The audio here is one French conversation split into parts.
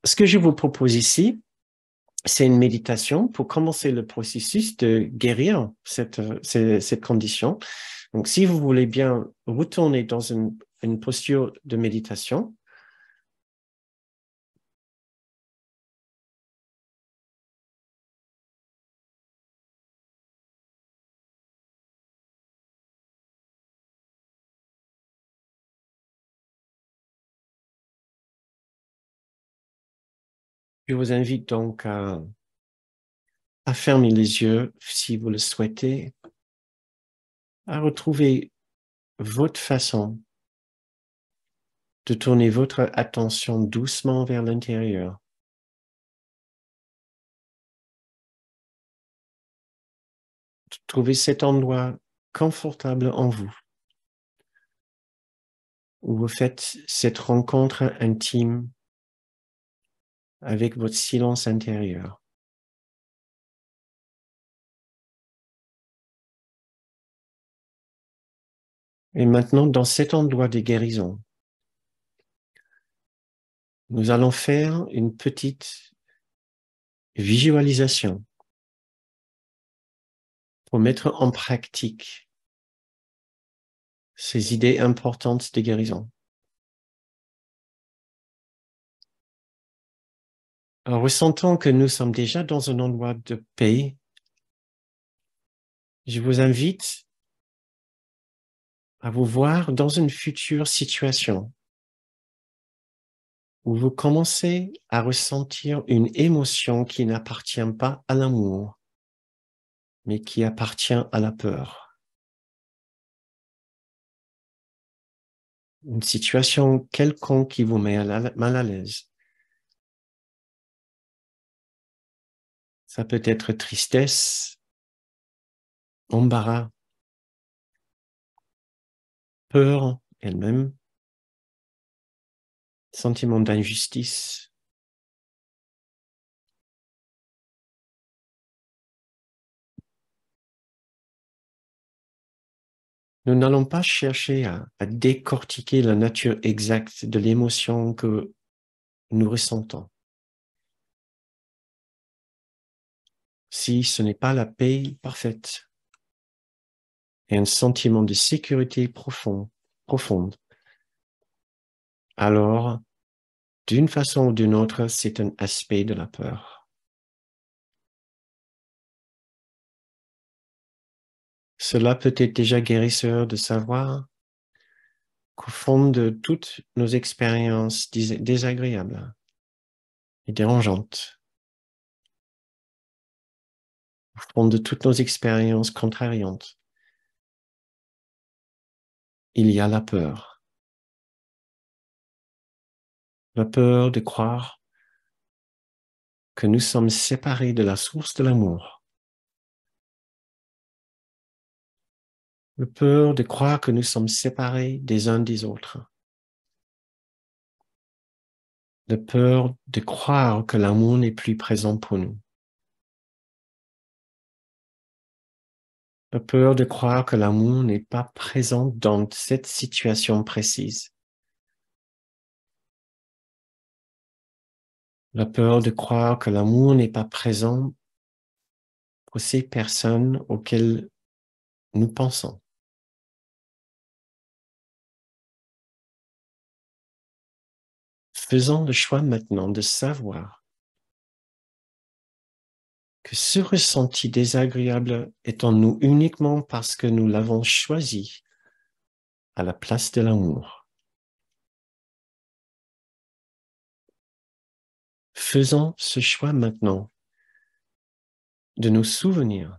ce que je vous propose ici, c'est une méditation pour commencer le processus de guérir cette condition. Donc, si vous voulez bien retourner dans une posture de méditation, je vous invite donc à fermer les yeux si vous le souhaitez, à retrouver votre façon de tourner votre attention doucement vers l'intérieur. Trouvez cet endroit confortable en vous, où vous faites cette rencontre intime avec votre silence intérieur. Et maintenant, dans cet endroit de guérison, nous allons faire une petite visualisation pour mettre en pratique ces idées importantes de guérison. En ressentant que nous sommes déjà dans un endroit de paix, je vous invite à vous voir dans une future situation où vous commencez à ressentir une émotion qui n'appartient pas à l'amour, mais qui appartient à la peur. Une situation quelconque qui vous met mal à l'aise. Ça peut être tristesse, embarras, peur elle-même, sentiment d'injustice. Nous n'allons pas chercher à décortiquer la nature exacte de l'émotion que nous ressentons. Si ce n'est pas la paix parfaite et un sentiment de sécurité profonde, alors, d'une façon ou d'une autre, c'est un aspect de la peur. Cela peut être déjà guérisseur de savoir qu'au fond de toutes nos expériences désagréables et dérangeantes, au fond de toutes nos expériences contrariantes, il y a la peur. La peur de croire que nous sommes séparés de la source de l'amour. La peur de croire que nous sommes séparés des uns des autres. La peur de croire que l'amour n'est plus présent pour nous. La peur de croire que l'amour n'est pas présent dans cette situation précise. La peur de croire que l'amour n'est pas présent pour ces personnes auxquelles nous pensons. Faisons le choix maintenant de savoir que ce ressenti désagréable est en nous uniquement parce que nous l'avons choisi à la place de l'amour. Faisons ce choix maintenant de nous souvenir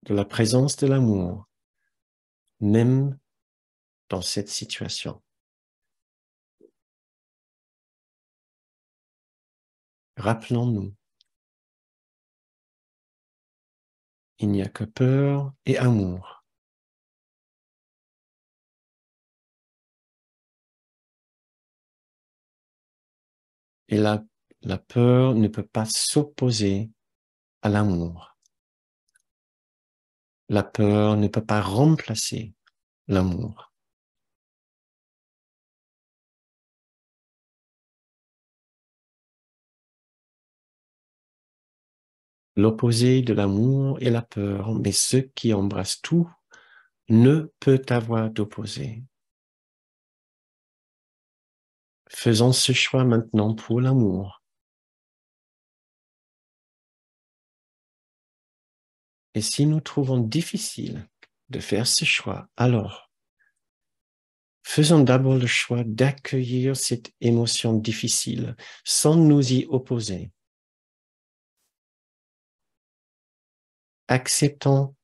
de la présence de l'amour, même dans cette situation. Rappelons-nous, il n'y a que peur et amour. Et la peur ne peut pas s'opposer à l'amour. La peur ne peut pas remplacer l'amour. L'opposé de l'amour est la peur, mais ce qui embrasse tout ne peut avoir d'opposé. Faisons ce choix maintenant pour l'amour. Et si nous trouvons difficile de faire ce choix, alors faisons d'abord le choix d'accueillir cette émotion difficile sans nous y opposer. Acceptons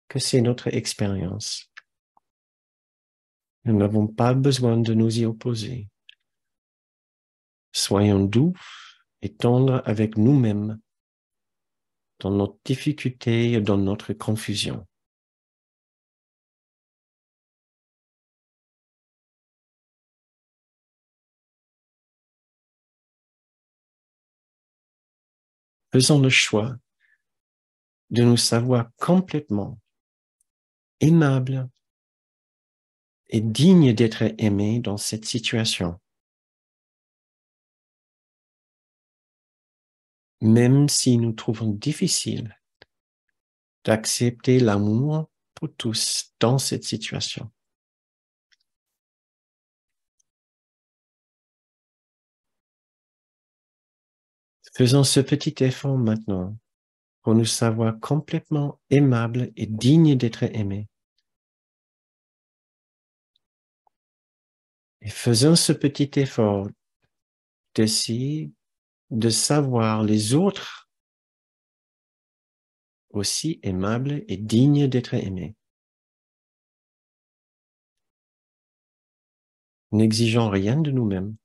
que c'est notre expérience. Nous n'avons pas besoin de nous y opposer. Soyons doux et tendres avec nous-mêmes dans notre difficulté et dans notre confusion. Faisons le choix de nous savoir complètement aimables et dignes d'être aimés dans cette situation. Même si nous trouvons difficile d'accepter l'amour pour tous dans cette situation. Faisons ce petit effort maintenant pour nous savoir complètement aimables et dignes d'être aimés. Et faisons ce petit effort d'essayer de savoir les autres aussi aimables et dignes d'être aimés. N'exigeons rien de nous-mêmes.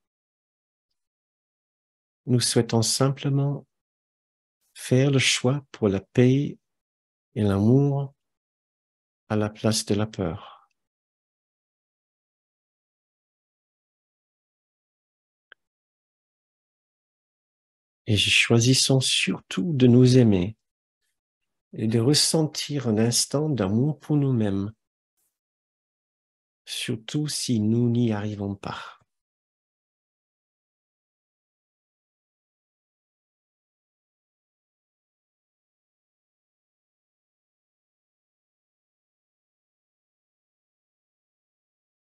Nous souhaitons simplement faire le choix pour la paix et l'amour à la place de la peur. Et choisissons surtout de nous aimer et de ressentir un instant d'amour pour nous-mêmes, surtout si nous n'y arrivons pas.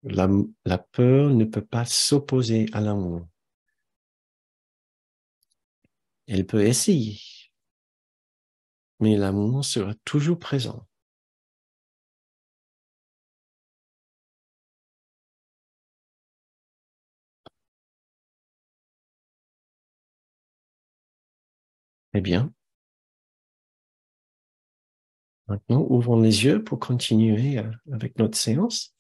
La peur ne peut pas s'opposer à l'amour. Elle peut essayer, mais l'amour sera toujours présent. Eh bien, maintenant, ouvrons les yeux pour continuer avec notre séance.